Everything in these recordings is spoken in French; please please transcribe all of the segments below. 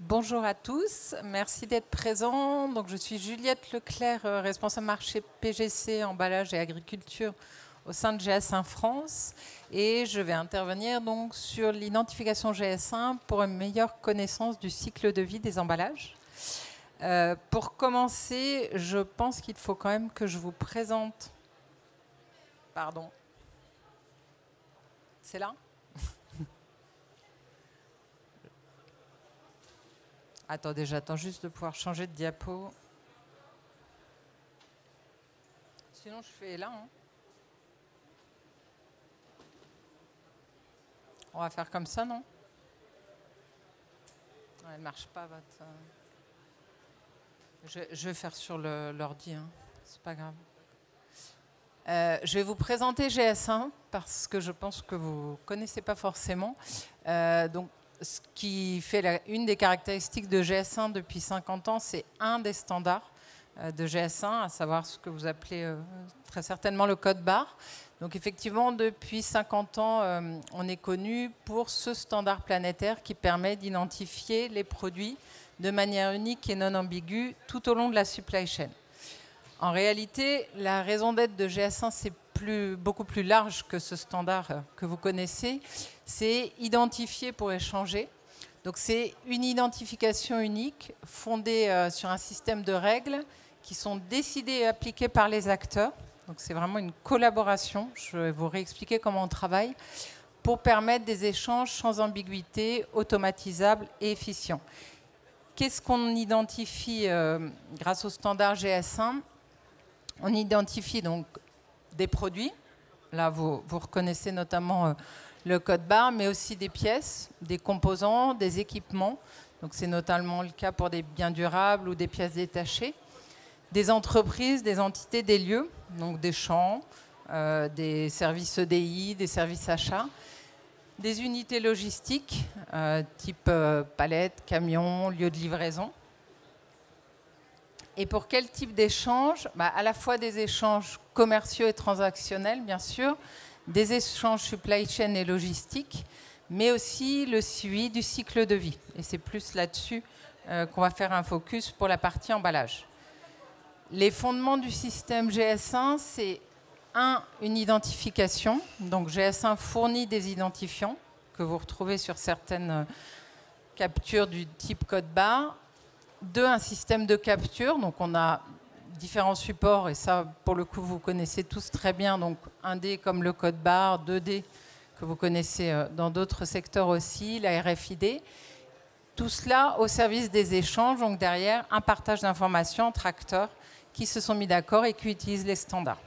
Bonjour à tous, merci d'être présents. Donc, je suis Juliette Leclerc, responsable marché PGC, emballage et agriculture au sein de GS1 France. Et je vais intervenir donc sur l'identification GS1 pour une meilleure connaissance du cycle de vie des emballages. Pour commencer, je pense qu'il faut quand même que je vous présente... Pardon. C'est là ? Attendez, j'attends juste de pouvoir changer de diapo. Sinon, je fais là. On va faire comme ça, non? Elle ne marche pas, votre... Je vais faire sur l'ordi, hein. C'est pas grave. Je vais vous présenter GS1 parce que je pense que vous ne connaissez pas forcément. Donc, ce qui fait une des caractéristiques de GS1 depuis 50 ans, c'est un des standards de GS1, à savoir ce que vous appelez très certainement le code barre. Donc effectivement, depuis 50 ans, on est connu pour ce standard planétaire qui permet d'identifier les produits de manière unique et non ambiguë tout au long de la supply chain. En réalité, la raison d'être de GS1, c'est beaucoup plus large que ce standard que vous connaissez. C'est identifier pour échanger. Donc c'est une identification unique fondée sur un système de règles qui sont décidées et appliquées par les acteurs. Donc c'est vraiment une collaboration. Je vais vous réexpliquer comment on travaille pour permettre des échanges sans ambiguïté, automatisables et efficients. Qu'est-ce qu'on identifie grâce au standard GS1 ? On identifie donc des produits. Là, vous reconnaissez notamment le code barre, mais aussi des pièces, des composants, des équipements. Donc, c'est notamment le cas pour des biens durables ou des pièces détachées. Des entreprises, des entités, des lieux, donc des champs, des services EDI, des services achats. Des unités logistiques, type palettes, camions, lieux de livraison. Et pour quel type d'échange ? À la fois des échanges commerciaux et transactionnels, bien sûr, des échanges supply chain et logistiques, mais aussi le suivi du cycle de vie. Et c'est plus là-dessus qu'on va faire un focus pour la partie emballage. Les fondements du système GS1, c'est une identification. Donc GS1 fournit des identifiants que vous retrouvez sur certaines captures du type code barre. 2, un système de capture. Donc, on a différents supports, et ça, pour le coup, vous connaissez tous très bien. Donc, 1D comme le code barre, 2D que vous connaissez dans d'autres secteurs aussi, la RFID. Tout cela au service des échanges. Donc, derrière, un partage d'informations entre acteurs qui se sont mis d'accord et qui utilisent les standards.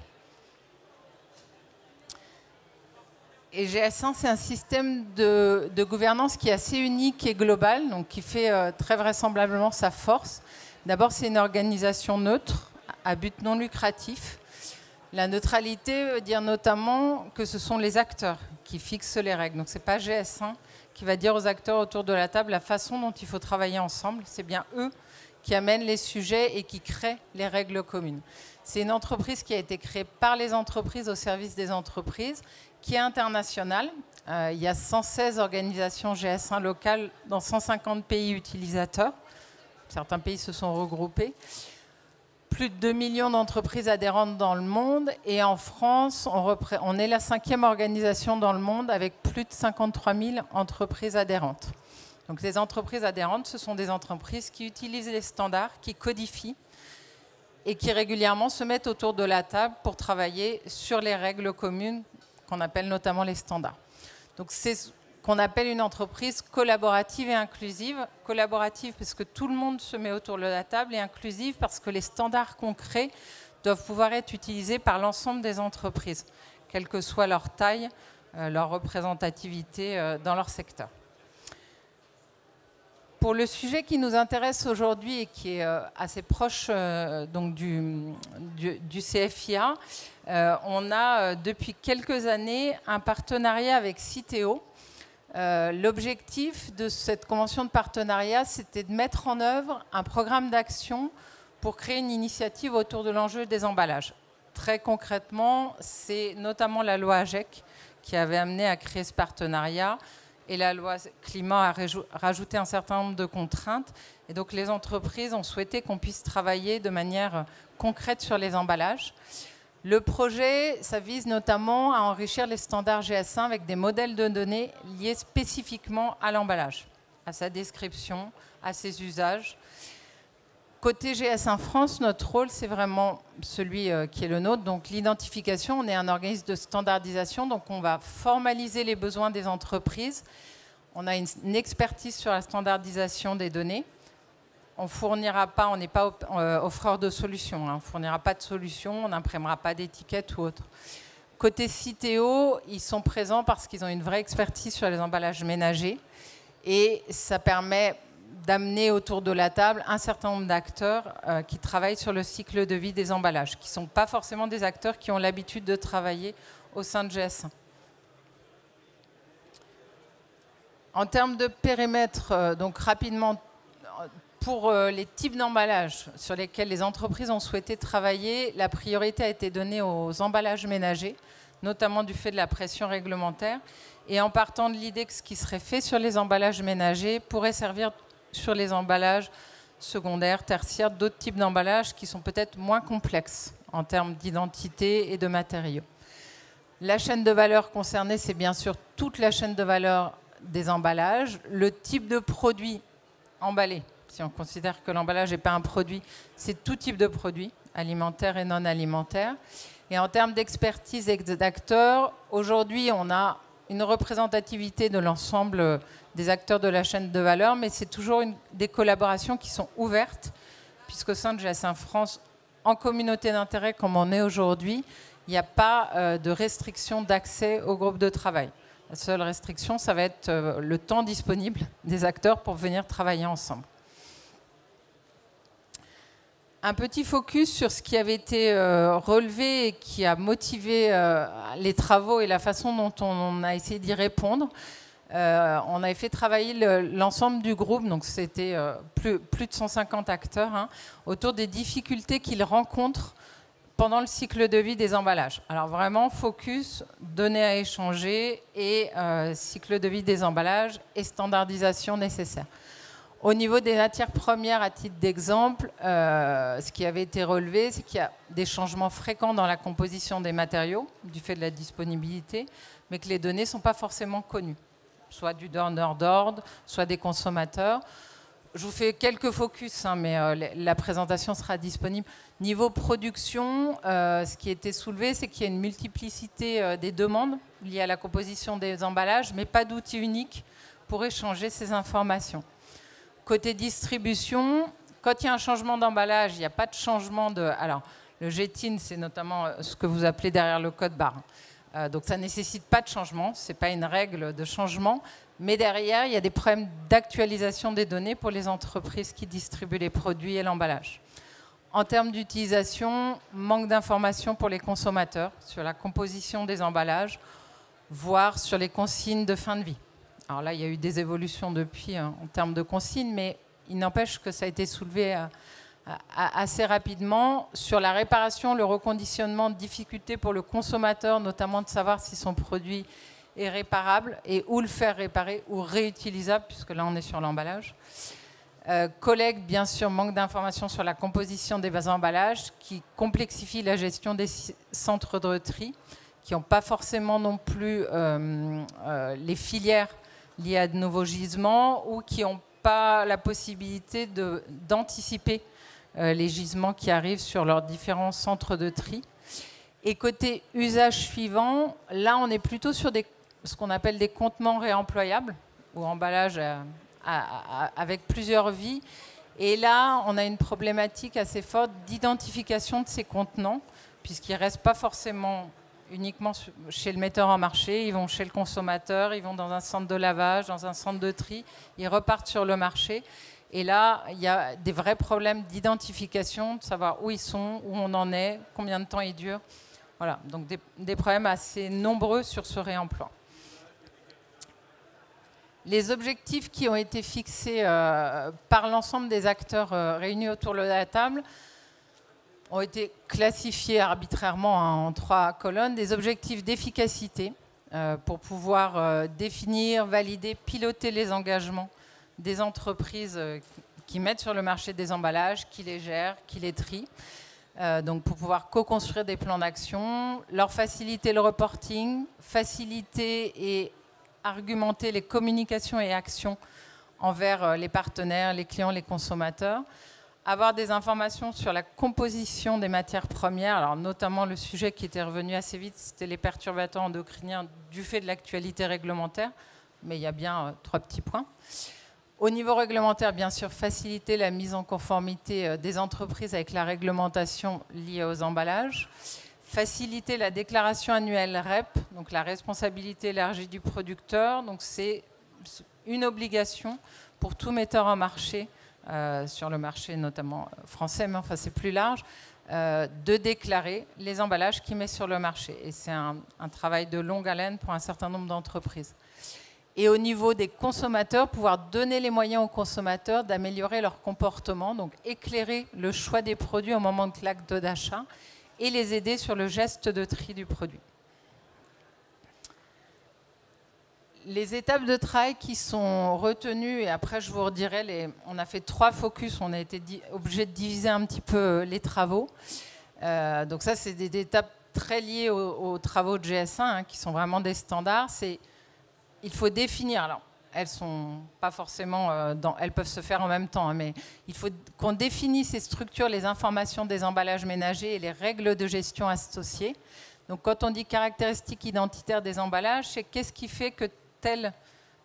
Et GS1, c'est un système de gouvernance qui est assez unique et global, donc qui fait très vraisemblablement sa force. D'abord, c'est une organisation neutre, à but non lucratif. La neutralité veut dire notamment que ce sont les acteurs qui fixent les règles. Donc, ce n'est pas GS1 qui va dire aux acteurs autour de la table la façon dont il faut travailler ensemble. C'est bien eux qui amènent les sujets et qui créent les règles communes. C'est une entreprise qui a été créée par les entreprises au service des entreprises, qui est internationale. Il y a 116 organisations GS1 locales dans 150 pays utilisateurs. Certains pays se sont regroupés. Plus de 2 millions d'entreprises adhérentes dans le monde. Et en France, on est la 5e organisation dans le monde avec plus de 53 000 entreprises adhérentes. Donc les entreprises adhérentes, ce sont des entreprises qui utilisent les standards, qui codifient et qui régulièrement se mettent autour de la table pour travailler sur les règles communes qu'on appelle notamment les standards. Donc c'est ce qu'on appelle une entreprise collaborative et inclusive. Collaborative parce que tout le monde se met autour de la table, et inclusive parce que les standards qu'on crée doivent pouvoir être utilisés par l'ensemble des entreprises, quelle que soit leur taille, leur représentativité dans leur secteur. Pour le sujet qui nous intéresse aujourd'hui et qui est assez proche donc du CFIA, on a depuis quelques années un partenariat avec Citeo. L'objectif de cette convention de partenariat, c'était de mettre en œuvre un programme d'action pour créer une initiative autour de l'enjeu des emballages. Très concrètement, c'est notamment la loi AGEC qui avait amené à créer ce partenariat. et la loi climat a rajouté un certain nombre de contraintes. Et donc les entreprises ont souhaité qu'on puisse travailler de manière concrète sur les emballages. Le projet, ça vise notamment à enrichir les standards GS1 avec des modèles de données liés spécifiquement à l'emballage, à sa description, à ses usages. Côté GS1 France, notre rôle, c'est vraiment celui qui est le nôtre, donc l'identification. On est un organisme de standardisation, donc on va formaliser les besoins des entreprises. On a une expertise sur la standardisation des données. On fournira pas, on n'est pas offreur de solutions, hein. On ne fournira pas de solutions, on n'imprimera pas d'étiquettes ou autre. Côté Citeo, ils sont présents parce qu'ils ont une vraie expertise sur les emballages ménagers et ça permet d'amener autour de la table un certain nombre d'acteurs qui travaillent sur le cycle de vie des emballages, qui ne sont pas forcément des acteurs qui ont l'habitude de travailler au sein de GS1. En termes de périmètre, donc rapidement, pour les types d'emballages sur lesquels les entreprises ont souhaité travailler, la priorité a été donnée aux emballages ménagers, notamment du fait de la pression réglementaire, et en partant de l'idée que ce qui serait fait sur les emballages ménagers pourrait servir sur les emballages secondaires, tertiaires, d'autres types d'emballages qui sont peut-être moins complexes en termes d'identité et de matériaux. La chaîne de valeur concernée, c'est bien sûr toute la chaîne de valeur des emballages, le type de produit emballé. Si on considère que l'emballage n'est pas un produit, c'est tout type de produit, alimentaire et non alimentaire. Et en termes d'expertise et d'acteurs, aujourd'hui, on a une représentativité de l'ensemble des acteurs de la chaîne de valeur, mais c'est toujours des collaborations qui sont ouvertes, puisqu'au sein de GS1 France, en communauté d'intérêt comme on est aujourd'hui, il n'y a pas de restriction d'accès au groupe de travail. La seule restriction, ça va être le temps disponible des acteurs pour venir travailler ensemble. Un petit focus sur ce qui avait été relevé et qui a motivé les travaux et la façon dont on a essayé d'y répondre. On avait fait travailler l'ensemble du groupe, donc c'était plus de 150 acteurs, hein, autour des difficultés qu'ils rencontrent pendant le cycle de vie des emballages. Alors vraiment, focus, données à échanger et cycle de vie des emballages et standardisation nécessaire. Au niveau des matières premières, à titre d'exemple, ce qui avait été relevé, c'est qu'il y a des changements fréquents dans la composition des matériaux, du fait de la disponibilité, mais que les données ne sont pas forcément connues, soit du donneur d'ordre, soit des consommateurs. Je vous fais quelques focus, hein, mais la présentation sera disponible. Niveau production, ce qui a été soulevé, c'est qu'il y a une multiplicité des demandes liées à la composition des emballages, mais pas d'outil unique pour échanger ces informations. Côté distribution, quand il y a un changement d'emballage, il n'y a pas de changement de... Alors, le GTIN, c'est notamment ce que vous appelez derrière le code barre. Donc, ça ne nécessite pas de changement. Ce n'est pas une règle de changement. Mais derrière, il y a des problèmes d'actualisation des données pour les entreprises qui distribuent les produits et l'emballage. En termes d'utilisation, manque d'informations pour les consommateurs sur la composition des emballages, voire sur les consignes de fin de vie. Alors là, il y a eu des évolutions depuis en termes de consignes, mais il n'empêche que ça a été soulevé assez rapidement. Sur la réparation, le reconditionnement, difficulté pour le consommateur, notamment de savoir si son produit est réparable et où le faire réparer ou réutilisable, puisque là, on est sur l'emballage. Collecte, bien sûr, manque d'informations sur la composition des emballages qui complexifie la gestion des centres de tri, qui n'ont pas forcément non plus les filières liées à de nouveaux gisements ou qui n'ont pas la possibilité d'anticiper les gisements qui arrivent sur leurs différents centres de tri. Et côté usage suivant, là, on est plutôt sur ce qu'on appelle des contenants réemployables ou emballages avec plusieurs vies. Et là, on a une problématique assez forte d'identification de ces contenants, puisqu'ils ne restent pas forcément uniquement chez le metteur en marché, ils vont chez le consommateur, ils vont dans un centre de lavage, dans un centre de tri, ils repartent sur le marché. Et là, il y a des vrais problèmes d'identification, de savoir où ils sont, où on en est, combien de temps ils durent. Voilà, donc des problèmes assez nombreux sur ce réemploi. Les objectifs qui ont été fixés par l'ensemble des acteurs réunis autour de la table ont été classifiés arbitrairement en 3 colonnes. Des objectifs d'efficacité, pour pouvoir définir, valider, piloter les engagements des entreprises qui mettent sur le marché des emballages, qui les gèrent, qui les trient. Donc pour pouvoir co-construire des plans d'action, leur faciliter le reporting, faciliter et argumenter les communications et actions envers les partenaires, les clients, les consommateurs, avoir des informations sur la composition des matières premières, alors notamment le sujet qui était revenu assez vite, c'était les perturbateurs endocriniens du fait de l'actualité réglementaire, mais il y a bien 3 petits points. Au niveau réglementaire, bien sûr, faciliter la mise en conformité des entreprises avec la réglementation liée aux emballages, faciliter la déclaration annuelle REP, donc la responsabilité élargie du producteur, donc c'est une obligation pour tout metteur en marché, sur le marché notamment français, mais enfin c'est plus large, de déclarer les emballages qu'il met sur le marché. Et c'est un travail de longue haleine pour un certain nombre d'entreprises. Et au niveau des consommateurs, pouvoir donner les moyens aux consommateurs d'améliorer leur comportement, donc éclairer le choix des produits au moment de l'acte d'achat et les aider sur le geste de tri du produit. Les étapes de travail qui sont retenues, et après je vous redirai, on a fait 3 focus, on a été obligé de diviser un petit peu les travaux. Donc ça, c'est des étapes très liées aux travaux de GS1, hein, qui sont vraiment des standards. Il faut définir, alors elles sont pas forcément, elles peuvent se faire en même temps, hein, mais il faut qu'on définisse ces structures, les informations des emballages ménagers et les règles de gestion associées. Donc quand on dit caractéristiques identitaires des emballages, c'est qu'est-ce qui fait que tel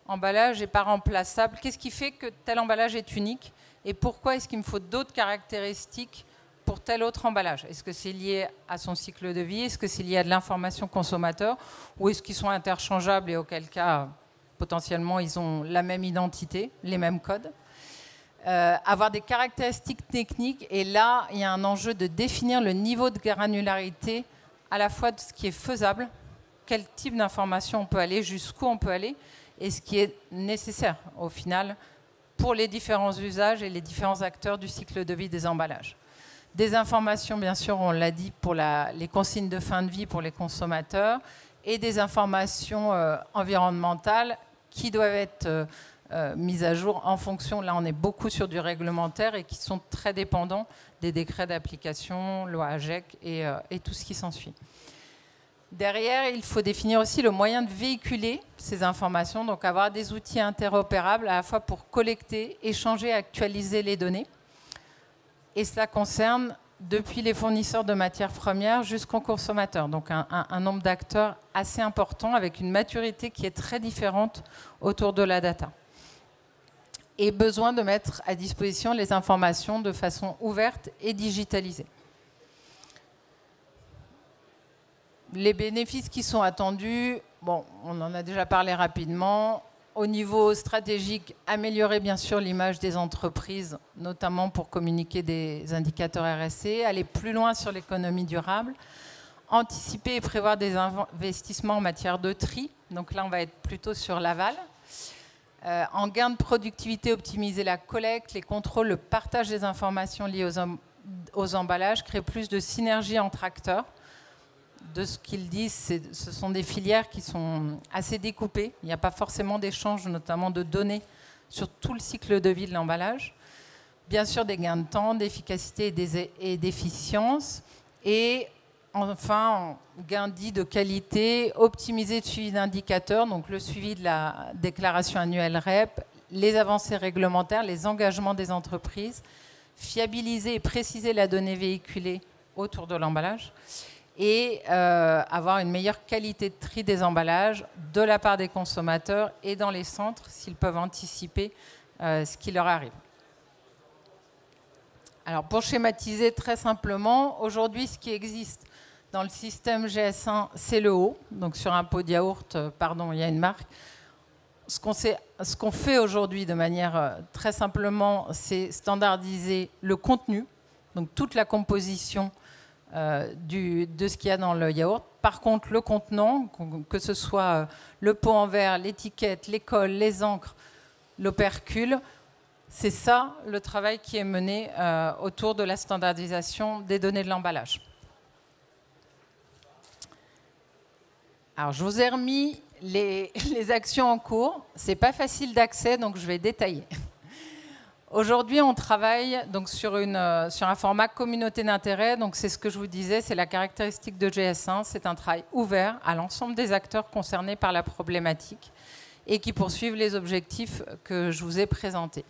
emballage n'est pas remplaçable, qu'est-ce qui fait que tel emballage est unique et pourquoi est-ce qu'il me faut d'autres caractéristiques pour tel autre emballage. Est-ce que c'est lié à son cycle de vie? Est-ce que c'est lié à de l'information consommateur? Ou est-ce qu'ils sont interchangeables et auquel cas, potentiellement, ils ont la même identité, les mêmes codes? Avoir des caractéristiques techniques. Et là, il y a un enjeu de définir le niveau de granularité à la fois de ce qui est faisable, quel type d'information on peut aller, jusqu'où on peut aller, et ce qui est nécessaire, au final, pour les différents usages et les différents acteurs du cycle de vie des emballages. Des informations, bien sûr, on l'a dit, pour les consignes de fin de vie pour les consommateurs et des informations environnementales qui doivent être mises à jour en fonction, là on est beaucoup sur du réglementaire et qui sont très dépendants des décrets d'application, loi AGEC et tout ce qui s'ensuit. Derrière, il faut définir aussi le moyen de véhiculer ces informations, donc avoir des outils interopérables à la fois pour collecter, échanger, actualiser les données. Et cela concerne depuis les fournisseurs de matières premières jusqu'aux consommateurs. Donc un nombre d'acteurs assez important avec une maturité qui est très différente autour de la data. Et besoin de mettre à disposition les informations de façon ouverte et digitalisée. Les bénéfices qui sont attendus, bon, on en a déjà parlé rapidement. Au niveau stratégique, améliorer bien sûr l'image des entreprises, notamment pour communiquer des indicateurs RSE, aller plus loin sur l'économie durable, anticiper et prévoir des investissements en matière de tri. Donc là, on va être plutôt sur l'aval. En gain de productivité, optimiser la collecte, les contrôles, le partage des informations liées aux emballages, créer plus de synergie entre acteurs. De ce qu'ils disent, ce sont des filières qui sont assez découpées. Il n'y a pas forcément d'échange, notamment de données, sur tout le cycle de vie de l'emballage. Bien sûr, des gains de temps, d'efficacité et d'efficience. Et enfin, gains dits de qualité, optimiser le suivi d'indicateurs, donc le suivi de la déclaration annuelle REP, les avancées réglementaires, les engagements des entreprises, fiabiliser et préciser la donnée véhiculée autour de l'emballage. Et avoir une meilleure qualité de tri des emballages de la part des consommateurs et dans les centres s'ils peuvent anticiper ce qui leur arrive. Alors pour schématiser très simplement, aujourd'hui ce qui existe dans le système GS1, c'est le haut. Donc sur un pot de yaourt, pardon, il y a une marque. Ce qu'on fait aujourd'hui de manière très simplement, c'est standardiser le contenu, donc toute la composition de ce qu'il y a dans le yaourt. Par contre, le contenant, que ce soit le pot en verre, l'étiquette, les cols, les encres, l'opercule, c'est ça le travail qui est mené autour de la standardisation des données de l'emballage. Alors, je vous ai remis les actions en cours. Ce n'est pas facile d'accès, donc je vais détailler. Aujourd'hui, on travaille donc sur un format communauté d'intérêt. Donc, c'est ce que je vous disais, c'est la caractéristique de GS1. C'est un travail ouvert à l'ensemble des acteurs concernés par la problématique et qui poursuivent les objectifs que je vous ai présentés.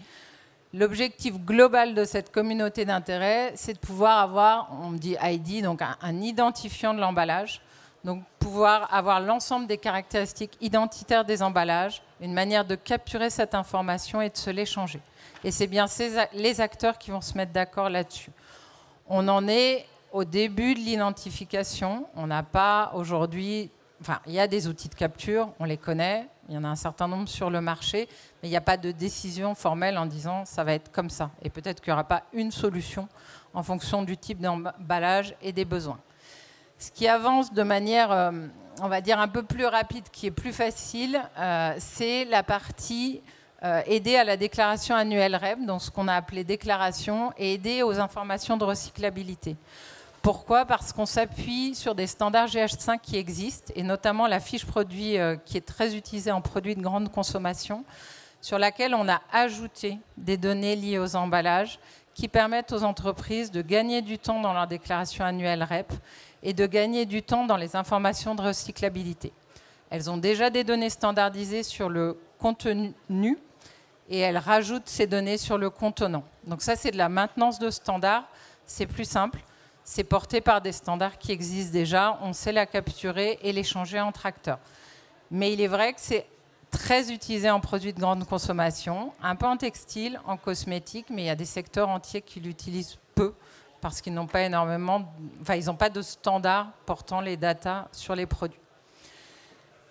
L'objectif global de cette communauté d'intérêt, c'est de pouvoir avoir, on me dit ID, donc un identifiant de l'emballage. Donc, pouvoir avoir l'ensemble des caractéristiques identitaires des emballages, une manière de capturer cette information et de se l'échanger. Et c'est bien les acteurs qui vont se mettre d'accord là-dessus. On en est au début de l'identification. On n'a pas aujourd'hui... Enfin, il y a des outils de capture, on les connaît. Il y en a un certain nombre sur le marché. Mais il n'y a pas de décision formelle en disant ça va être comme ça. Et peut-être qu'il n'y aura pas une solution en fonction du type d'emballage et des besoins. Ce qui avance de manière, on va dire, un peu plus rapide, qui est plus facile, c'est la partie aider à la déclaration annuelle REP, donc ce qu'on a appelé déclaration, et aider aux informations de recyclabilité. Pourquoi? Parce qu'on s'appuie sur des standards GH5 qui existent, et notamment la fiche produit qui est très utilisée en produits de grande consommation, sur laquelle on a ajouté des données liées aux emballages qui permettent aux entreprises de gagner du temps dans leur déclaration annuelle REP et de gagner du temps dans les informations de recyclabilité. Elles ont déjà des données standardisées sur le contenu et elles rajoutent ces données sur le contenant. Donc ça, c'est de la maintenance de standards. C'est plus simple. C'est porté par des standards qui existent déjà. On sait la capturer et l'échanger entre acteurs. Mais il est vrai que c'est très utilisé en produits de grande consommation, un peu en textile, en cosmétique, mais il y a des secteurs entiers qui l'utilisent peu parce qu'ils n'ont pas énormément, enfin, ils n'ont pas de standards portant les datas sur les produits.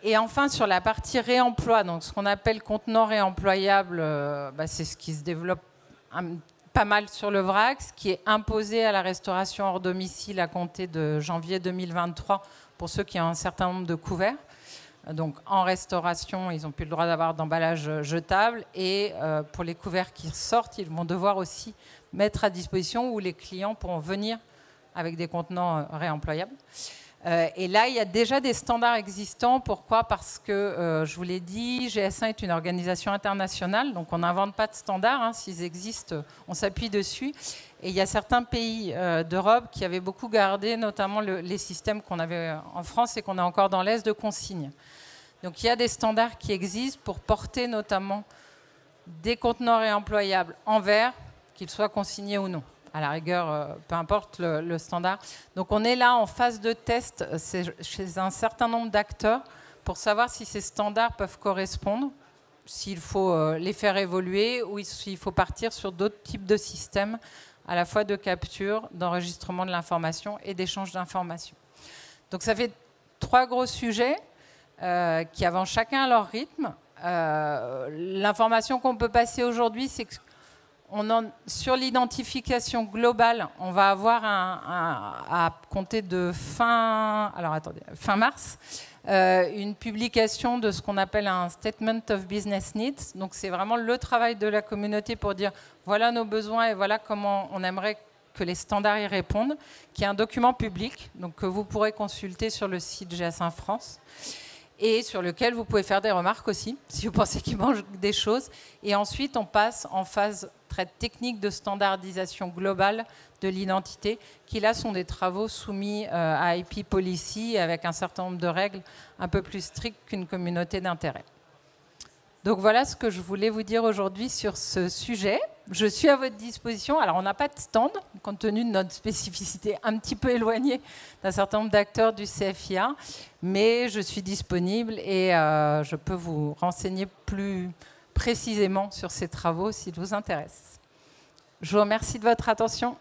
Et enfin, sur la partie réemploi, donc ce qu'on appelle contenant réemployable, c'est ce qui se développe pas mal sur le vrac, ce qui est imposé à la restauration hors domicile à compter de janvier 2023 pour ceux qui ont un certain nombre de couverts. Donc en restauration, ils n'ont plus le droit d'avoir d'emballage jetable. Et pour les couverts qui sortent, ils vont devoir aussi mettre à disposition où les clients pourront venir avec des contenants réemployables. Et là, il y a déjà des standards existants. Pourquoi? Parce que, je vous l'ai dit, GS1 est une organisation internationale, donc on n'invente pas de standards. Hein. S'ils existent, on s'appuie dessus. Et il y a certains pays d'Europe qui avaient beaucoup gardé, notamment les systèmes qu'on avait en France et qu'on a encore dans l'Est de consignes. Donc il y a des standards qui existent pour porter notamment des contenants réemployables en verre, qu'ils soient consignés ou non. À la rigueur, peu importe le standard. Donc on est là en phase de test chez un certain nombre d'acteurs pour savoir si ces standards peuvent correspondre, s'il faut les faire évoluer ou s'il faut partir sur d'autres types de systèmes, à la fois de capture, d'enregistrement de l'information et d'échange d'informations. Donc ça fait 3 gros sujets qui avancent chacun à leur rythme. L'information qu'on peut passer aujourd'hui, c'est que sur l'identification globale, on va avoir à compter de fin mars une publication de ce qu'on appelle un Statement of Business Needs. Donc c'est vraiment le travail de la communauté pour dire voilà nos besoins et voilà comment on aimerait que les standards y répondent, qui est un document public donc, que vous pourrez consulter sur le site GS1 France et sur lequel vous pouvez faire des remarques aussi, si vous pensez qu'il manque des choses. Et ensuite, on passe en phase très technique de standardisation globale de l'identité, qui là sont des travaux soumis à IP Policy avec un certain nombre de règles un peu plus strictes qu'une communauté d'intérêt. Donc voilà ce que je voulais vous dire aujourd'hui sur ce sujet. Je suis à votre disposition. Alors on n'a pas de stand, compte tenu de notre spécificité un petit peu éloignée d'un certain nombre d'acteurs du CFIA, mais je suis disponible et je peux vous renseigner plus précisément sur ces travaux s'ils vous intéressent. Je vous remercie de votre attention.